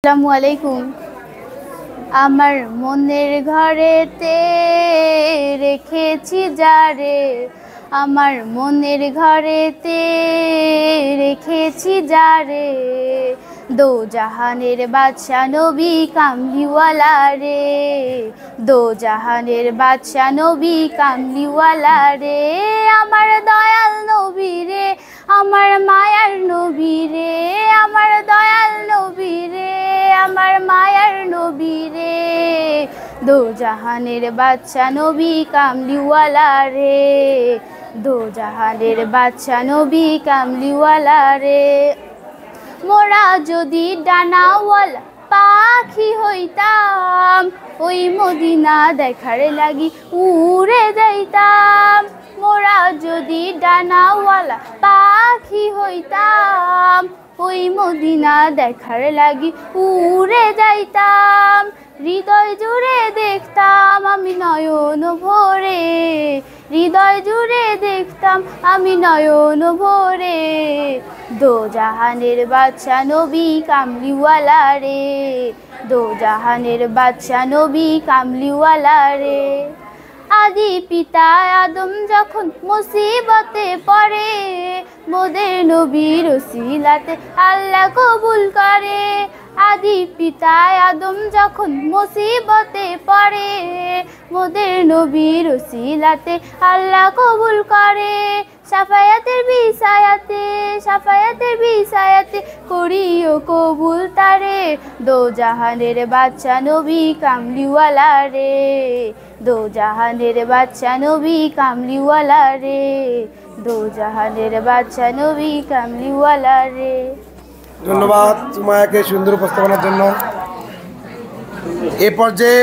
আসসালামু আলাইকুম। আমার মনের ঘরেতে রেখেছি যারে, আমার মনের ঘরেতে রেখেছি যারে, দো জাহানের বাদশা নবী কামলিওয়ালা রে, দো জাহানের বাদশা নবী কামলিওয়ালা রে। আমার দয়াল নবী রে, আমার মায়ার নবী রে, আমার দয়াল নবী রে, আমার মায়ার নবী রে, দো জাহানের বাদশা নবী কামলিওয়ালা রে, দো জাহানের বাদশা নবী কামলিওয়ালা রে। মোরা যদি ডানাওয়ালা পাখি হইতাম, ওই মদিনা দেখার লাগি উড়ে যাইতাম। মোরা যদি ডানাওয়ালা পাখি হইতাম, ওই মদিনা দেখার লাগি উড়ে যাইতাম। হৃদয় জুড়ে দেখতাম আমি নয়ন ভরে, হৃদয় জুড়ে দেখতাম আমি নয়ন ভরে, দো জাহানের বাদশা নবী কামলিওয়ালা রে, দো জাহানের বাদশা নবী কামলিওয়ালা রে। আদি পিতা আদম যখন মুসিবতে পড়ে, মোদের নবীর ওসিলাতে আল্লাহ কবুল করে। আদি পিতা আদম যখন মুসিবতে পড়ে, মোদের নবীর ওসিলাতে আল্লাহ কবুল করে। সাফায়াতের বিসায়াতে, সাফায়াতের বিসায়াতে করিও কবুল তারে, দো জাহানের বাদশা নবী কামলিওয়ালা রে, দো জাহানের বাদশা নবী কামলিওয়ালা রে, দো জাহানের বাদশা নবী কামলিওয়ালা রে। ধন্যবাদ সুমায়াকে সুন্দর উপস্থাপনার জন্য। এ পর্যায়ে